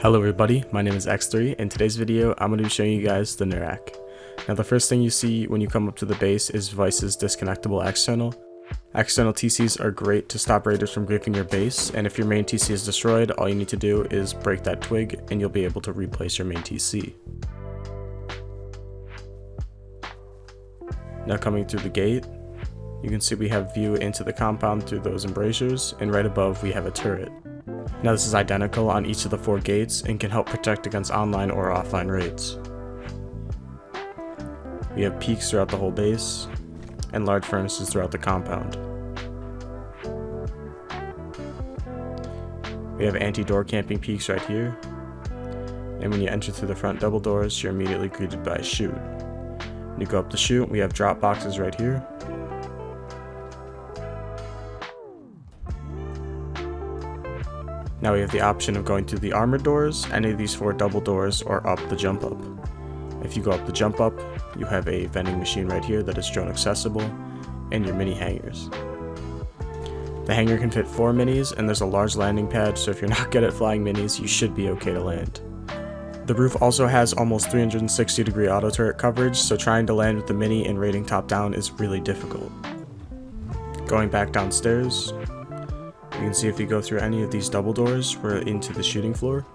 Hello everybody, my name is X3. In today's video, I'm going to be showing you guys the Nurak. Now the first thing you see when you come up to the base is Vice's disconnectable external. External TCs are great to stop raiders from griefing your base, and if your main TC is destroyed, all you need to do is break that twig and you'll be able to replace your main TC. Now coming through the gate, you can see we have view into the compound through those embrasures, and right above we have a turret. Now this is identical on each of the 4 gates and can help protect against online or offline raids. We have peaks throughout the whole base, and large furnaces throughout the compound. We have anti-door camping peaks right here, and when you enter through the front double doors, you're immediately greeted by a chute. When you go up the chute, we have drop boxes right here. Now we have the option of going through the armored doors, any of these 4 double doors, or up the jump up. If you go up the jump up, you have a vending machine right here that is drone accessible, and your mini hangars. The hangar can fit 4 minis, and there's a large landing pad, so if you're not good at flying minis, you should be okay to land. The roof also has almost 360-degree auto turret coverage, so trying to land with the mini and raiding top down is really difficult. Going back downstairs, you can see if you go through any of these double doors, we're into the shooting floor.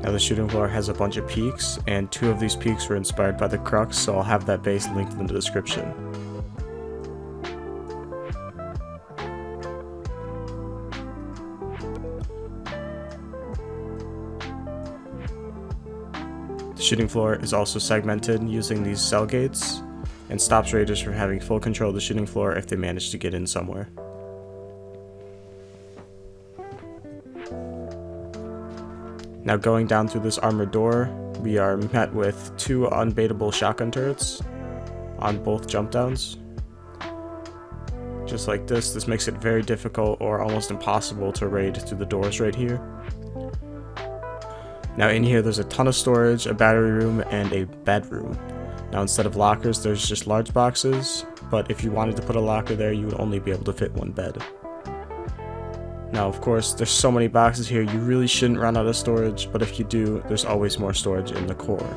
Now the shooting floor has a bunch of peaks, and 2 of these peaks were inspired by the Crux, so I'll have that base linked in the description. The shooting floor is also segmented using these cell gates, and stops raiders from having full control of the shooting floor if they manage to get in somewhere. Now going down through this armored door, we are met with 2 unbaitable shotgun turrets on both jump downs. Just like this. This makes it very difficult or almost impossible to raid through the doors right here. Now in here there's a ton of storage, a battery room, and a bedroom. Now instead of lockers there's just large boxes, but if you wanted to put a locker there you would only be able to fit 1 bed. Now of course, there's so many boxes here, you really shouldn't run out of storage, but if you do, there's always more storage in the core.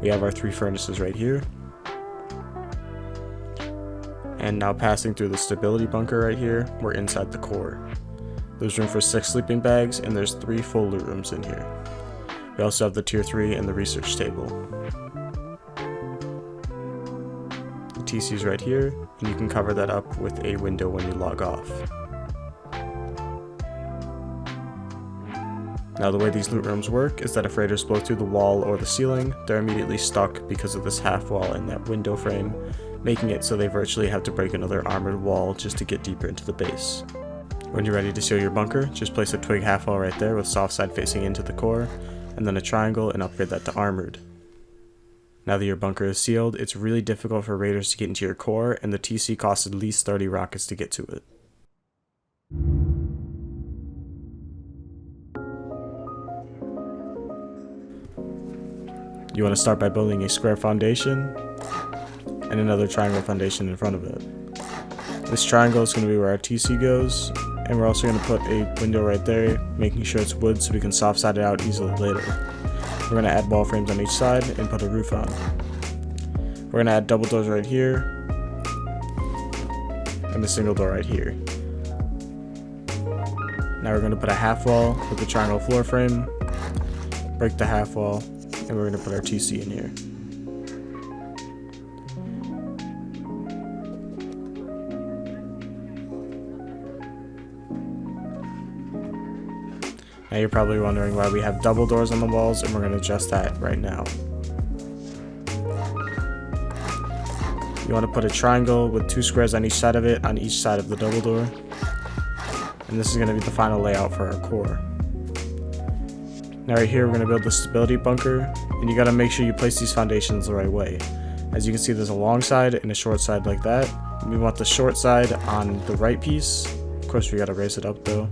We have our 3 furnaces right here. And now passing through the stability bunker right here, we're inside the core. There's room for 6 sleeping bags, and there's 3 full loot rooms in here. We also have the tier 3 and the research table. The TC's right here, and you can cover that up with a window when you log off. Now the way these loot rooms work is that if raiders blow through the wall or the ceiling, they're immediately stuck because of this half wall and that window frame, making it so they virtually have to break another armored wall just to get deeper into the base. When you're ready to seal your bunker, just place a twig half wall right there with soft side facing into the core, and then a triangle and upgrade that to armored. Now that your bunker is sealed, it's really difficult for raiders to get into your core, and the TC costs at least 30 rockets to get to it. You want to start by building a square foundation and another triangle foundation in front of it. This triangle is going to be where our TC goes, and we're also going to put a window right there, making sure it's wood so we can soft side it out easily later. We're going to add wall frames on each side and put a roof on. We're going to add double doors right here and a single door right here. Now we're going to put a half wall with the triangle floor frame, break the half wall, and we're going to put our TC in here. Now you're probably wondering why we have double doors on the walls, and we're going to adjust that right now. You want to put a triangle with 2 squares on each side of it, on each side of the double door. And this is going to be the final layout for our core. Now right here we're going to build the stability bunker, and you got to make sure you place these foundations the right way. As you can see, there's a long side and a short side like that. We want the short side on the right piece. Of course we got to raise it up though.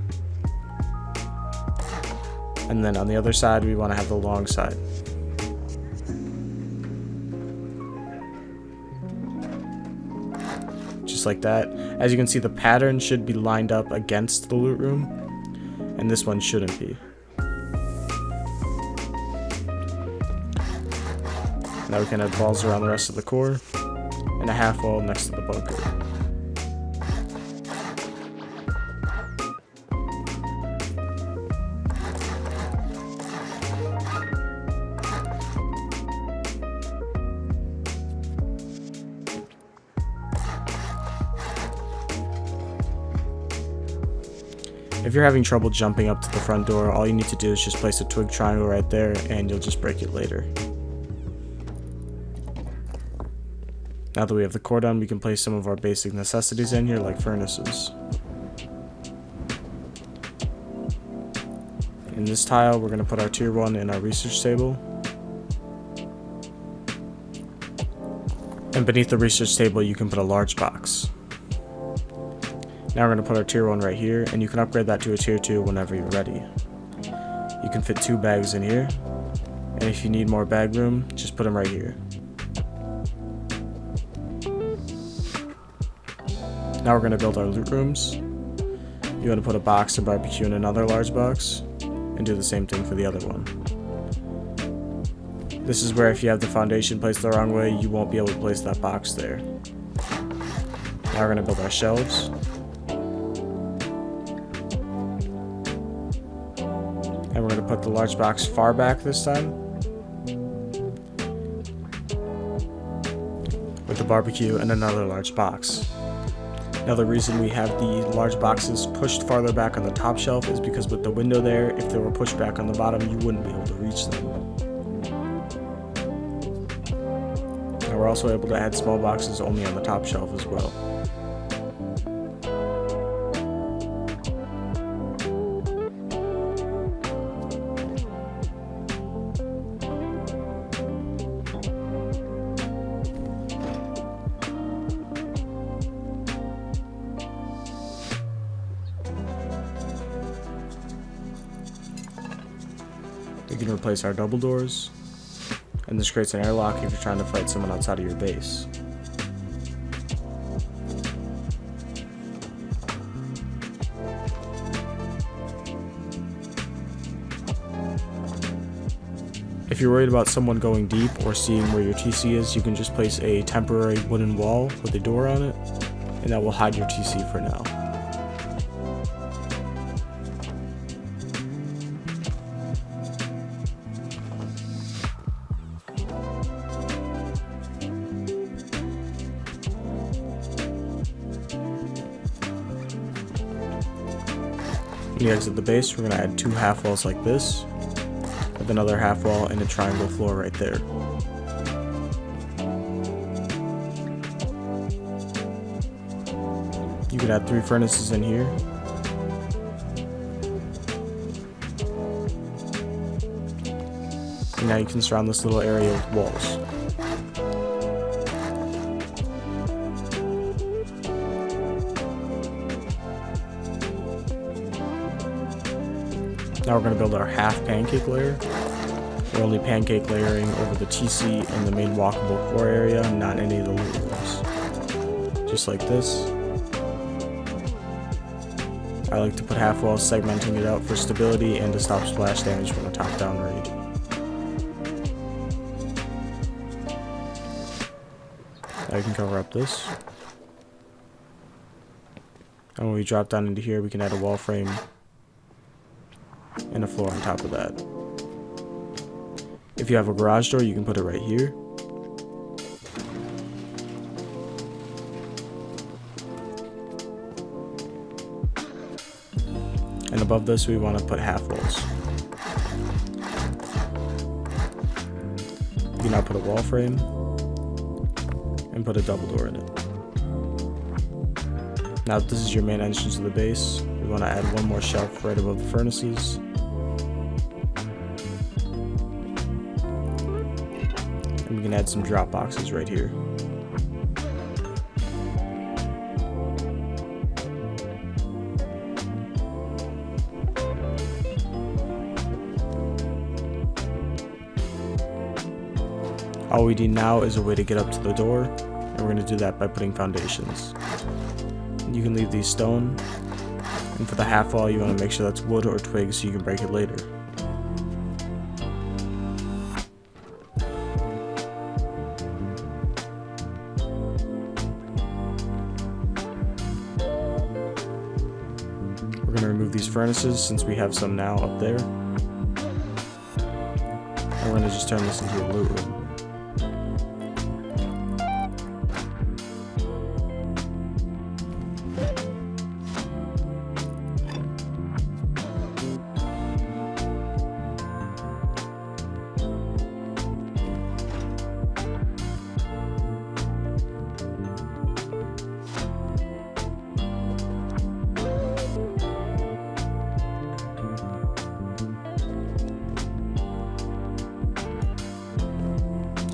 And then on the other side we want to have the long side. Just like that. As you can see, the pattern should be lined up against the loot room, and this one shouldn't be. Now we can add walls around the rest of the core, and a half wall next to the bunker. If you're having trouble jumping up to the front door, all you need to do is just place a twig triangle right there and you'll just break it later. Now that we have the core done, we can place some of our basic necessities in here, like furnaces. In this tile, we're going to put our tier 1 in our research table. And beneath the research table, you can put a large box. Now we're going to put our tier 1 right here, and you can upgrade that to a tier 2 whenever you're ready. You can fit 2 bags in here, and if you need more bag room, just put them right here. Now we're going to build our loot rooms. You want to put a box of barbecue in another large box, and do the same thing for the other one. This is where if you have the foundation placed the wrong way, you won't be able to place that box there. Now we're going to build our shelves. And we're going to put the large box far back this time, with the barbecue and another large box. Now the reason we have the large boxes pushed farther back on the top shelf is because with the window there, if they were pushed back on the bottom, you wouldn't be able to reach them. Now we're also able to add small boxes only on the top shelf as well. We can replace our double doors, and this creates an airlock if you're trying to fight someone outside of your base. If you're worried about someone going deep or seeing where your TC is, you can just place a temporary wooden wall with a door on it, and that will hide your TC for now. When you exit the base, we're going to add 2 half walls like this, with another half wall and a triangle floor right there. You could add 3 furnaces in here. And now you can surround this little area with walls. Now we're going to build our half pancake layer. We're only pancake layering over the TC and the main walkable core area, not any of the loot rooms. Just like this. I like to put half walls, segmenting it out for stability and to stop splash damage from a top-down raid. Now we can cover up this. And when we drop down into here, we can add a wall frame and a floor on top of that. If you have a garage door, you can put it right here. And above this, we want to put half walls. You can now put a wall frame and put a double door in it. Now if this is your main entrance to the base, we want to add one more shelf right above the furnaces. And we can add some drop boxes right here. All we need now is a way to get up to the door, and we're going to do that by putting foundations. You can leave these stone, and for the half wall you want to make sure that's wood or twigs so you can break it later. these furnaces since we have some now up there. And we're gonna just turn this into a loot room.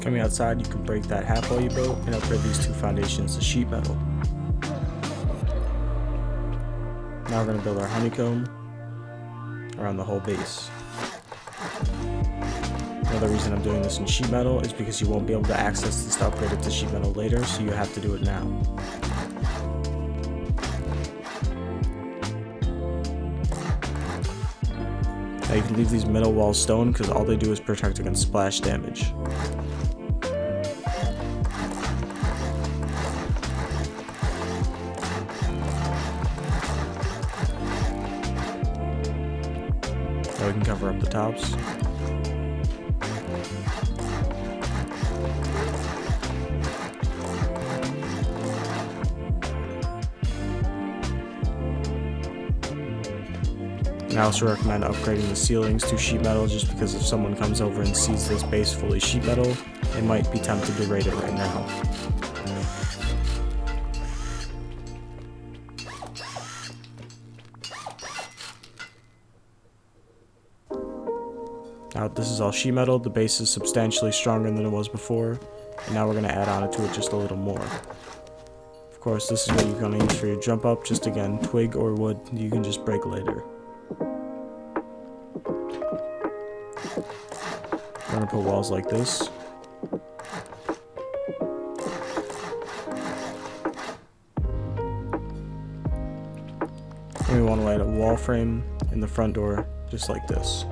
Coming outside, you can break that half wall you built and upgrade these 2 foundations to sheet metal. Now we're going to build our honeycomb around the whole base. Another reason I'm doing this in sheet metal is because you won't be able to access this to upgrade it to sheet metal later, so you have to do it now. Now you can leave these middle walls stone because all they do is protect against splash damage. Now we can cover up the tops. And I also recommend upgrading the ceilings to sheet metal just because if someone comes over and sees this base fully sheet metal, they might be tempted to raid it right now. Now this is all sheet metal, the base is substantially stronger than it was before, and now we're going to add on to it just a little more. Of course, this is what you're going to use for your jump up, just again, twig or wood you can just break later. We're going to put walls like this. And we want to light a wall frame in the front door, just like this.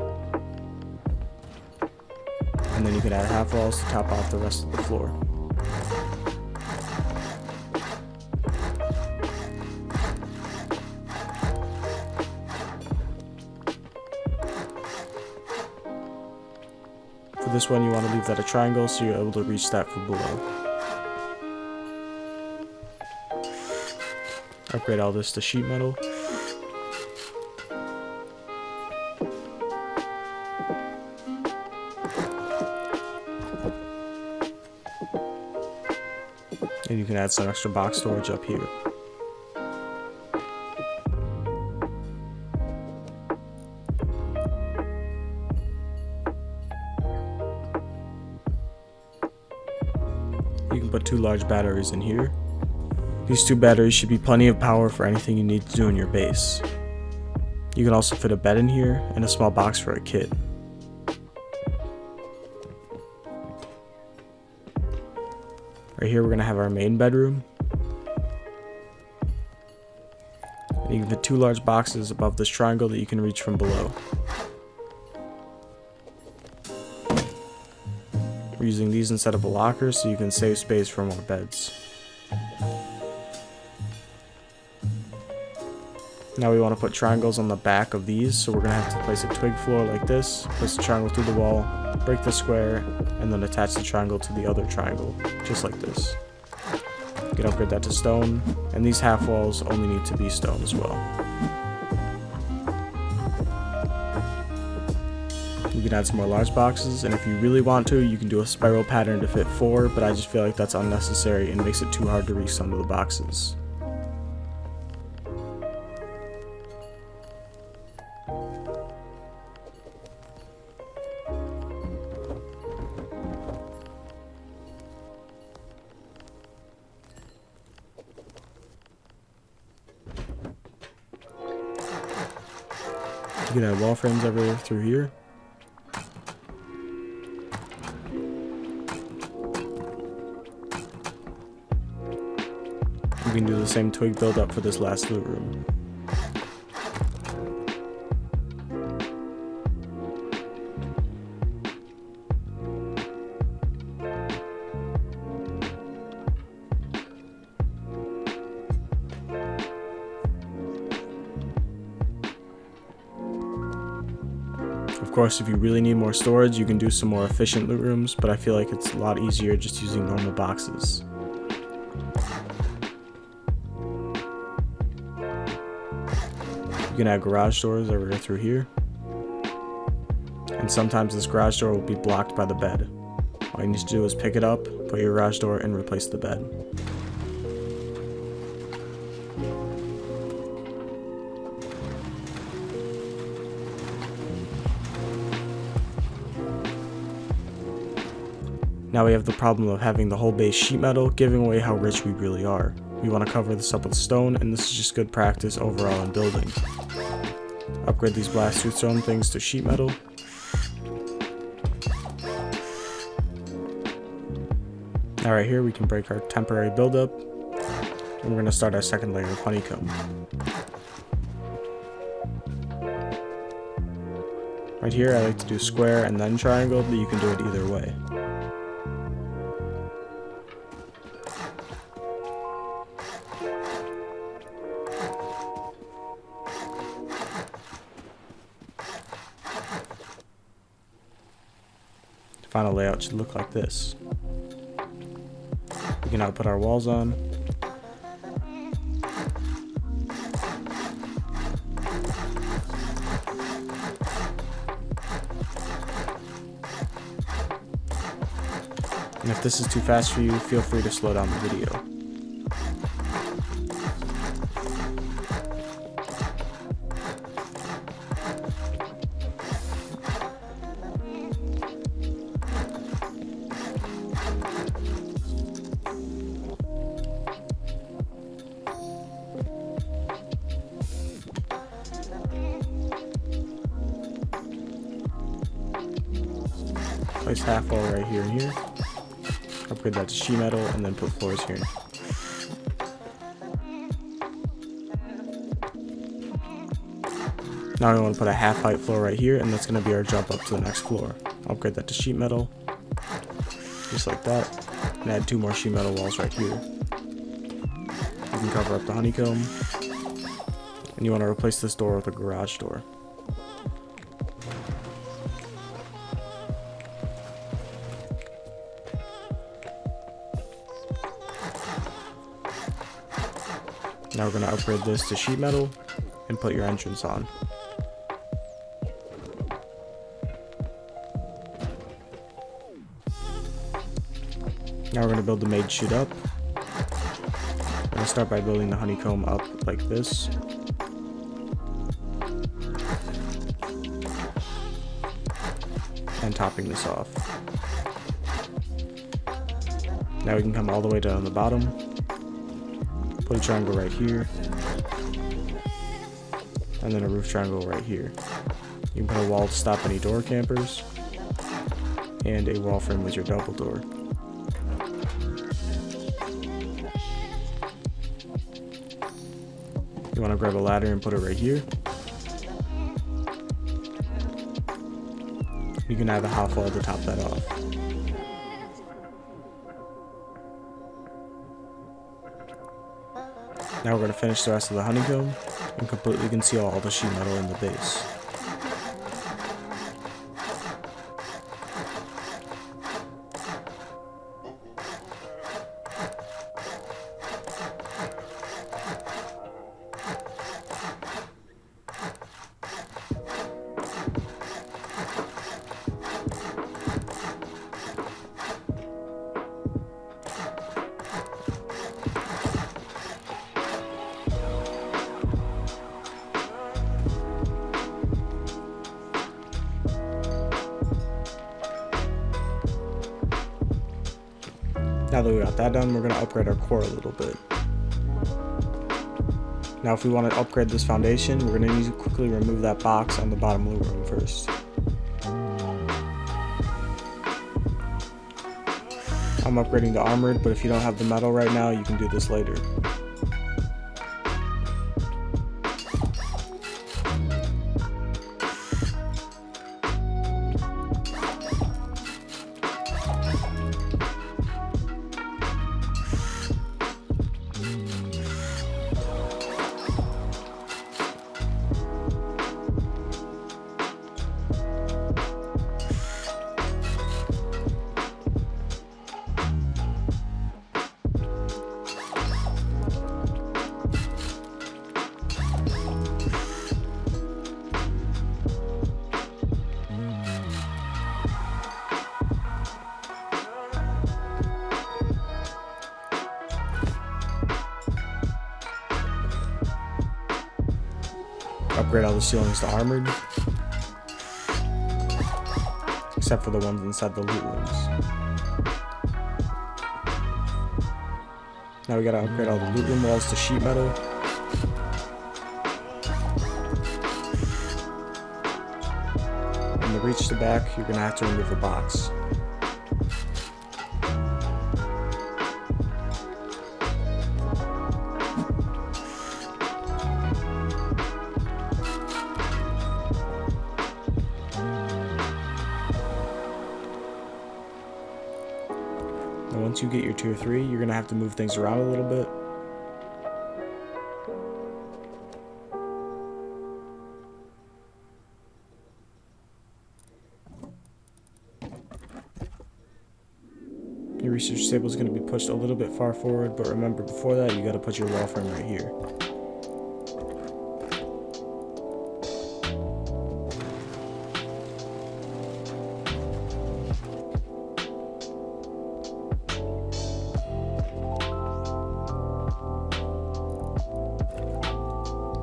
And then you can add half walls to top off the rest of the floor. For this one, you want to leave that a triangle so you're able to reach that from below. Upgrade all this to sheet metal. And you can add some extra box storage up here. You can put 2 large batteries in here. These 2 batteries should be plenty of power for anything you need to do in your base. You can also fit a bed in here and a small box for a kit. Right here we're going to have our main bedroom. And you can fit 2 large boxes above this triangle that you can reach from below. We're using these instead of a locker so you can save space for more beds. Now we want to put triangles on the back of these, so we're going to have to place a twig floor like this, place the triangle through the wall, break the square, and then attach the triangle to the other triangle, just like this. You can upgrade that to stone, and these half walls only need to be stone as well. You can add some more large boxes, and if you really want to, you can do a spiral pattern to fit 4, but I just feel like that's unnecessary and makes it too hard to reach some of the boxes. You can add wall frames everywhere through here. You can do the same twig build up for this last loot room. Of course, if you really need more storage, you can do some more efficient loot rooms, but I feel like it's a lot easier just using normal boxes. You can add garage doors over through here. And sometimes this garage door will be blocked by the bed. All you need to do is pick it up, put your garage door, and replace the bed. Now we have the problem of having the whole base sheet metal, giving away how rich we really are. We want to cover this up with stone, and this is just good practice overall in building. Upgrade these blast through stone things to sheet metal. Now right here we can break our temporary buildup, and we're going to start our second layer of honeycomb. Right here I like to do square and then triangle, but you can do it either way. The final layout should look like this. We can now put our walls on. And if this is too fast for you, feel free to slow down the video. Place half wall right here and here. Upgrade that to sheet metal and then put floors here. Now we want to put a half height floor right here, and that's going to be our jump up to the next floor. Upgrade that to sheet metal, just like that, and add 2 more sheet metal walls right here. You can cover up the honeycomb, and you want to replace this door with a garage door. Now we're going to upgrade this to sheet metal and put your entrance on. Now we're going to build the maid chute up. We're going to start by building the honeycomb up like this. And topping this off. Now we can come all the way down the bottom. Put a triangle right here, and then a roof triangle right here. You can put a wall to stop any door campers, and a wall frame with your double door. You want to grab a ladder and put it right here. You can add a half wall to top that off. Now we're going to finish the rest of the honeycomb and completely conceal all the sheet metal in the base. Now that we got that done, we're going to upgrade our core a little bit. Now if we want to upgrade this foundation, we're going to need to quickly remove that box on the bottom loot room first. I'm upgrading to armored, but if you don't have the metal right now, you can do this later. upgrade all the ceilings to armored, except for the ones inside the loot rooms. Now we gotta upgrade all the loot room walls to sheet metal. And to reach the back, you're gonna have to remove a box. Once you get your tier 3, you're gonna have to move things around a little bit. Your research table is gonna be pushed a little bit far forward, but remember before that you gotta put your wall frame right here.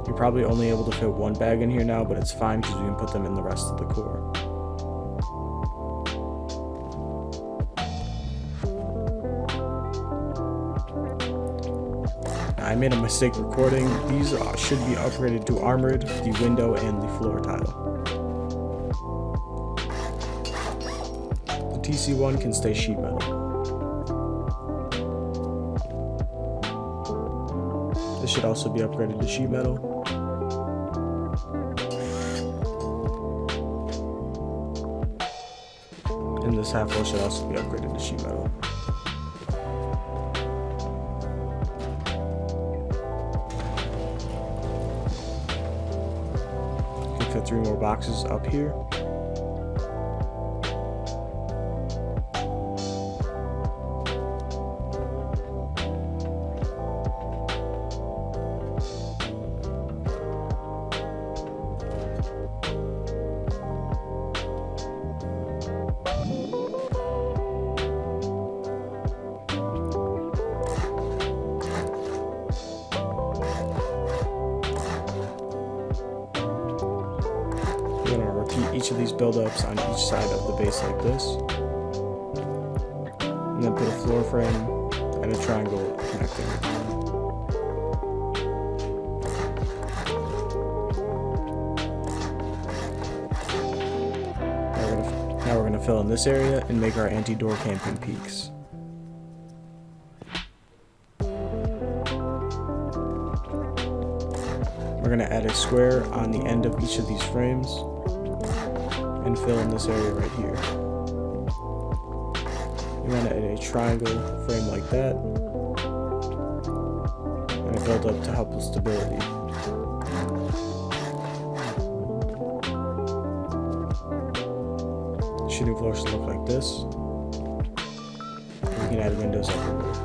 You're probably only able to fit one bag in here now, but it's fine because we can put them in the rest of the core. Now, I made a mistake recording. These should be upgraded to armored, the window, and the floor tile. The TC1 can stay sheet metal. This should also be upgraded to sheet metal. And this half wall should also be upgraded to sheet metal. You can fit 3 more boxes up here. We're going to repeat each of these build-ups on each side of the base like this. And then put a floor frame and a triangle connecting it. Now we're going to fill in this area and make our anti-door camping peaks. We're going to add a square on the end of each of these frames and fill in this area right here. You want to add a triangle frame like that and a build up to help with stability. The shooting floor should look like this. And we can add windows everywhere.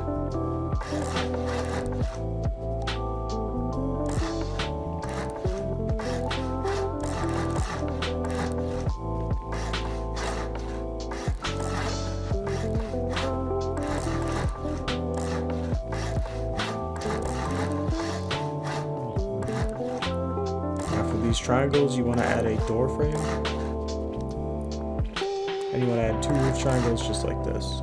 These triangles, you want to add a door frame, and you want to add 2 roof triangles just like this.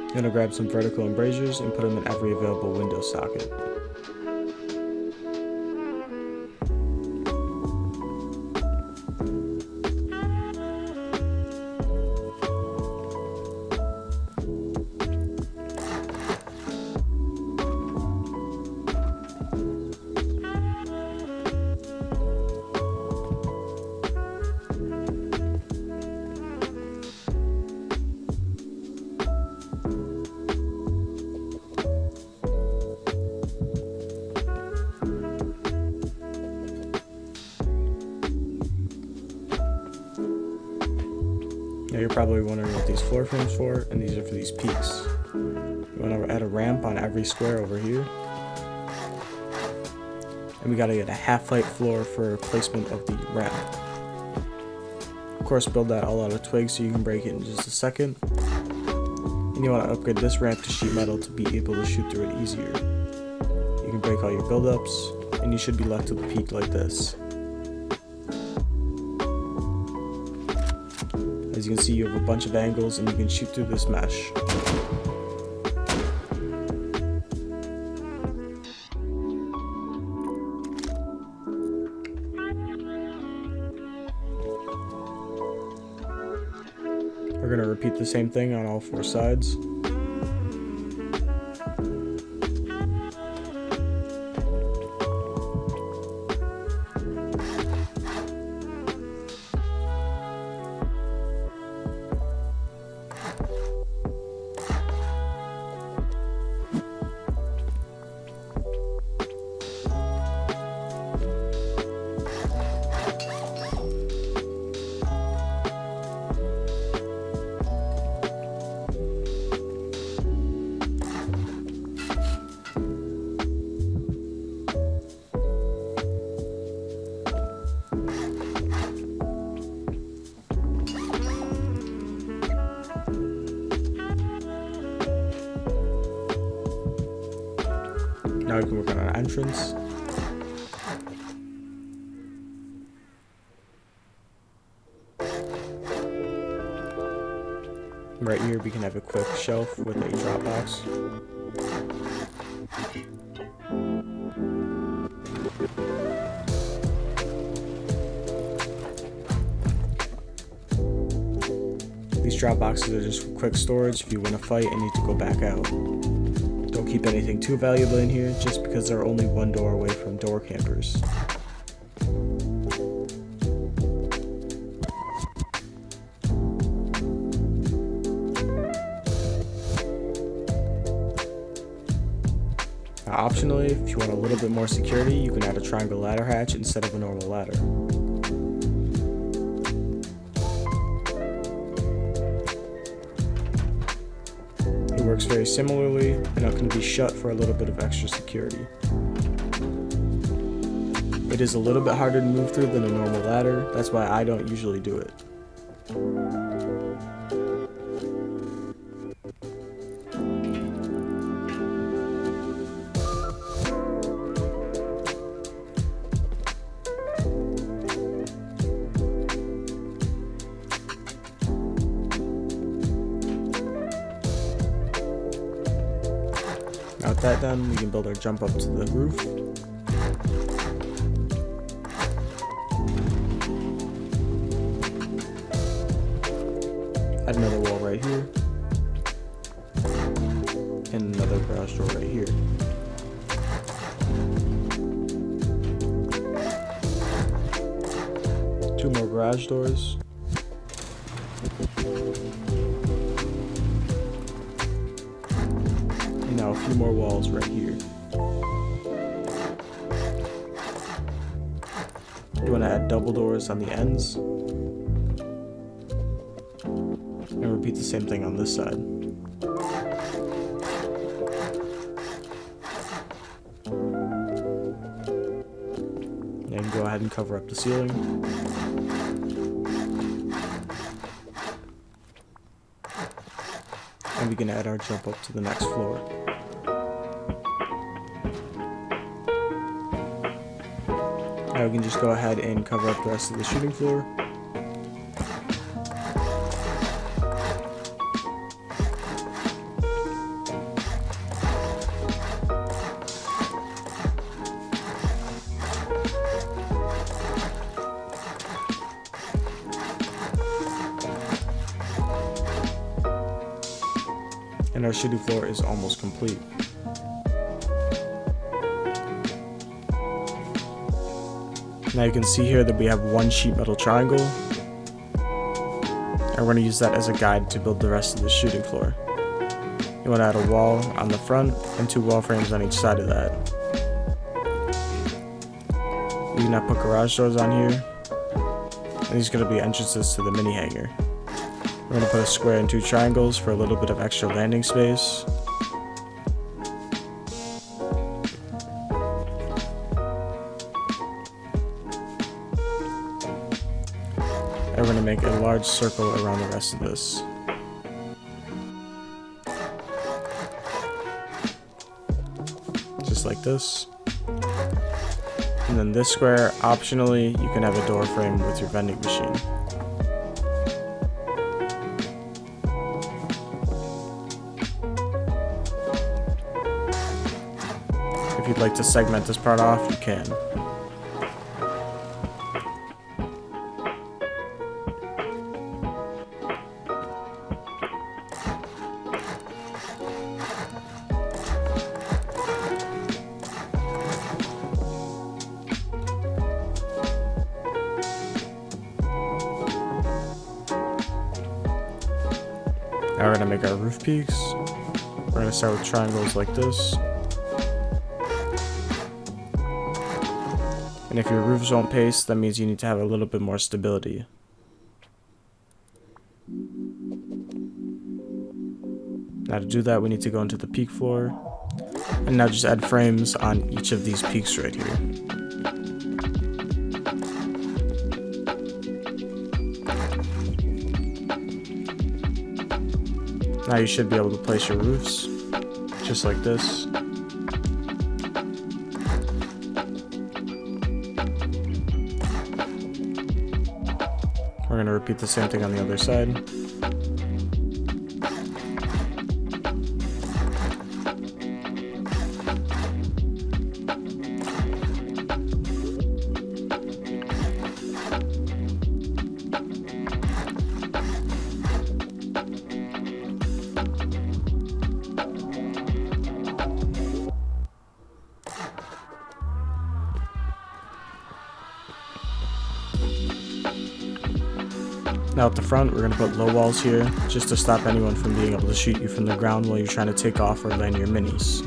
I'm going to grab some vertical embrasures and put them in every available window socket. Now you're probably wondering what these floor frames for, and these are for these peaks. You want to add a ramp on every square over here. And we gotta get a half-height floor for placement of the ramp. Of course, build that all out of twigs so you can break it in just a second. And you want to upgrade this ramp to sheet metal to be able to shoot through it easier. You can break all your buildups, and you should be left with a peak like this. As you can see, you have a bunch of angles and you can shoot through this mesh. We're going to repeat the same thing on all four sides. Now we can work on an entrance. Right here we can have a quick shelf with a drop box. These drop boxes are just quick storage if you win a fight and need to go back out. Don't keep anything too valuable in here just because they're only one door away from door campers. Now, optionally, if you want a little bit more security, you can add a triangle ladder hatch instead of a normal ladder. It works very similarly, and it can be shut for a little bit of extra security. It is a little bit harder to move through than a normal ladder, that's why I don't usually do it. Now with that done, we can build our jump up to the roof. Add another wall right here. And another garage door right here. Two more garage doors. Now a few more walls right here. You want to add double doors on the ends. And repeat the same thing on this side. And go ahead and cover up the ceiling. And we can add our jump up to the next floor. Now we can just go ahead and cover up the rest of the shooting floor. And our shooting floor is almost complete. Now you can see here that we have one sheet metal triangle, and we're going to use that as a guide to build the rest of the shooting floor. You want to add a wall on the front and two wall frames on each side of that. You can now put garage doors on here, and these are going to be entrances to the mini hangar. We're going to put a square and two triangles for a little bit of extra landing space. And we're going to make a large circle around the rest of this. Just like this. And then this square, optionally, you can have a door frame with your vending machine. If you'd like to segment this part off, you can. Now we're going to make our roof peaks. We're going to start with triangles like this. And if your roofs won't paste, that means you need to have a little bit more stability. Now to do that, we need to go into the peak floor. And now just add frames on each of these peaks right here. Now you should be able to place your roofs, just like this. We're going to repeat the same thing on the other side. Now at the front, we're going to put low walls here, just to stop anyone from being able to shoot you from the ground while you're trying to take off or land your minis.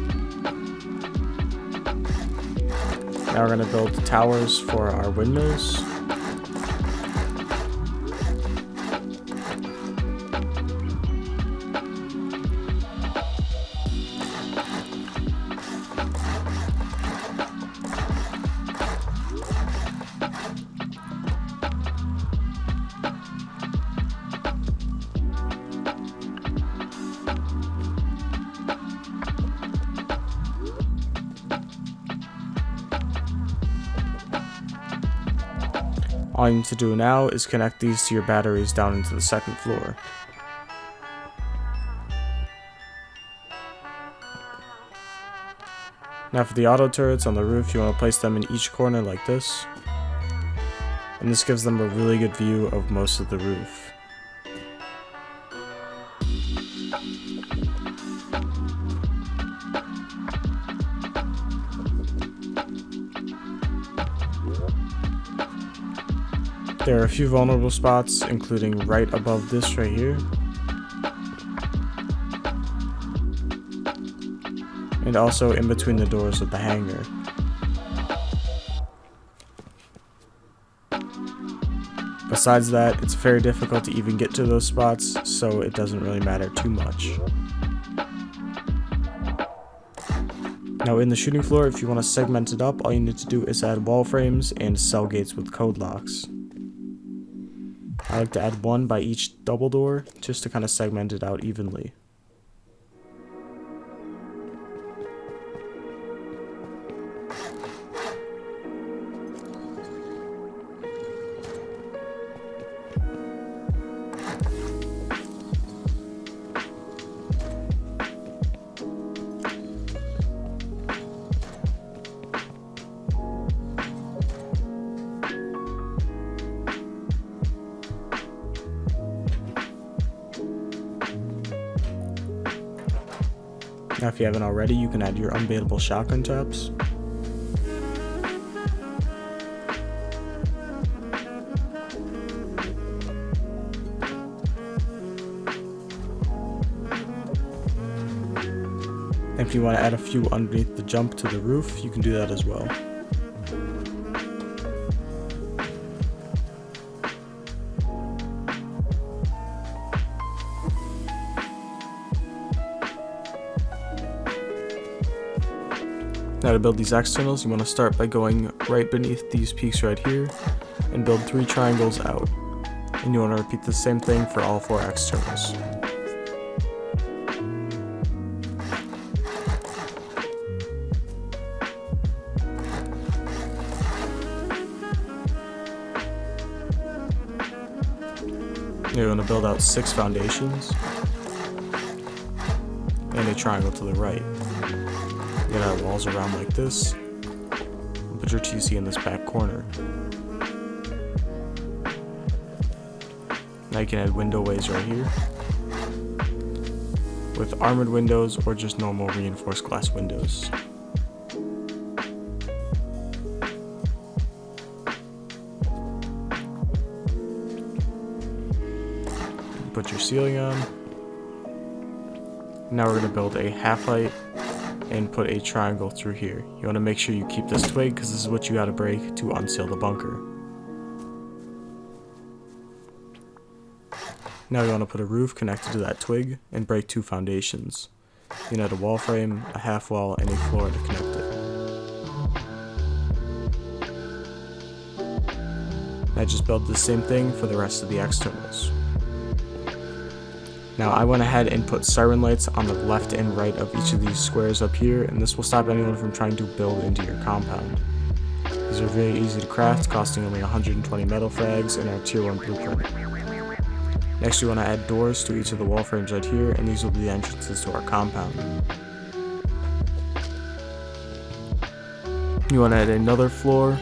Now we're going to build towers for our windmills. All you need to do now is connect these to your batteries down into the second floor. Now for the auto turrets on the roof, you want to place them in each corner like this. And this gives them a really good view of most of the roof. There are a few vulnerable spots, including right above this right here. And also in between the doors of the hangar. Besides that, it's very difficult to even get to those spots, so it doesn't really matter too much. Now in the shooting floor, if you want to segment it up, all you need to do is add wall frames and cell gates with code locks. I like to add one by each double door, just to kind of segment it out evenly. Now if you haven't already, you can add your unbaitable shotgun traps. And if you want to add a few underneath the jump to the roof, you can do that as well. Now to build these externals, you want to start by going right beneath these peaks right here and build 3 triangles out. And you want to repeat the same thing for all 4 externals. You're going to build out 6 foundations and a triangle to the right. You gotta have walls around like this. Put your TC in this back corner. Now you can add window ways right here with armored windows or just normal reinforced glass windows. Put your ceiling on. Now we're going to build a half height and put a triangle through here. You want to make sure you keep this twig because this is what you got to break to unseal the bunker. Now you want to put a roof connected to that twig and break 2 foundations. You can add a wall frame, a half wall, and a floor to connect it. Now just build the same thing for the rest of the externals. Now I went ahead and put siren lights on the left and right of each of these squares up here, and this will stop anyone from trying to build into your compound. These are very easy to craft, costing only 120 metal frags in our tier 1 blueprint. Next we want to add doors to each of the wall frames right here, and these will be the entrances to our compound. You want to add another floor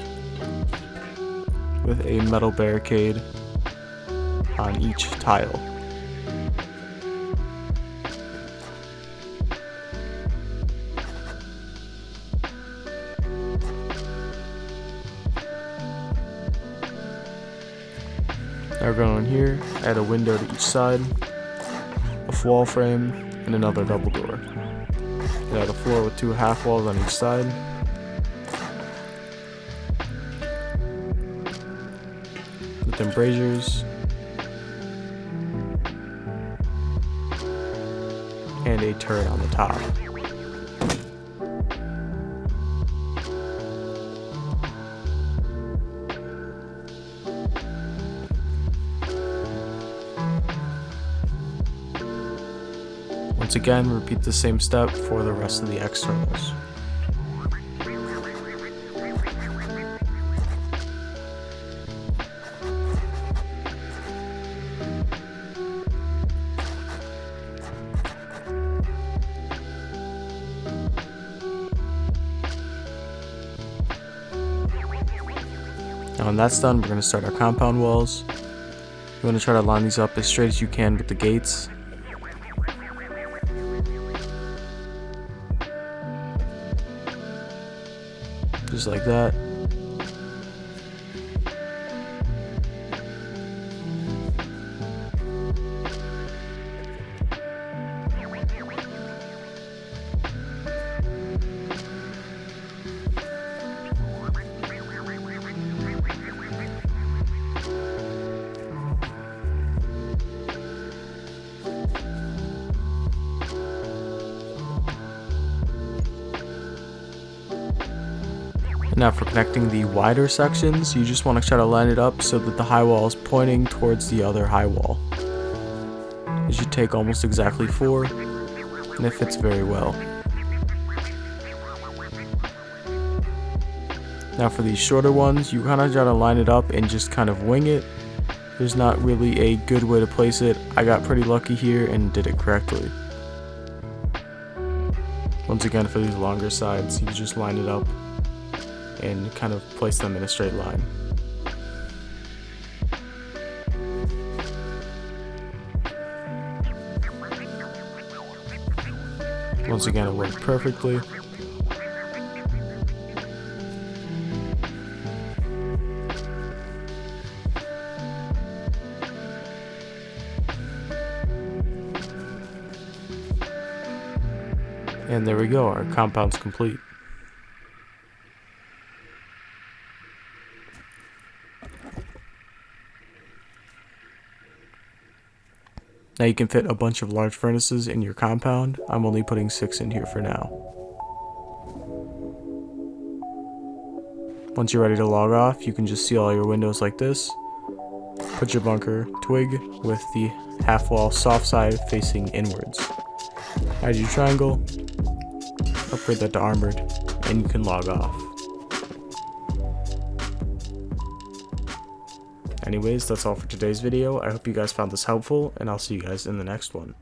with a metal barricade on each tile. Now we're going here, add a window to each side, a wall frame, and another double door. And add a floor with 2 half walls on each side. With embrasures. And a turret on the top. Once again, repeat the same step for the rest of the externals. Now when that's done, we're going to start our compound walls. You want to try to line these up as straight as you can with the gates. Just like that. Now for connecting the wider sections, you just want to try to line it up so that the high wall is pointing towards the other high wall. It should take almost exactly 4, and it fits very well. Now for these shorter ones, you kind of try to line it up and just kind of wing it. There's not really a good way to place it. I got pretty lucky here and did it correctly. Once again, for these longer sides, you just line it up and kind of place them in a straight line. Once again, it worked perfectly. And there we go, our compound's complete. Now you can fit a bunch of large furnaces in your compound. I'm only putting 6 in here for now. Once you're ready to log off, you can just seal all your windows like this. Put your bunker twig with the half wall soft side facing inwards. Add your triangle, upgrade that to armored, and you can log off. Anyways, that's all for today's video. I hope you guys found this helpful, and I'll see you guys in the next one.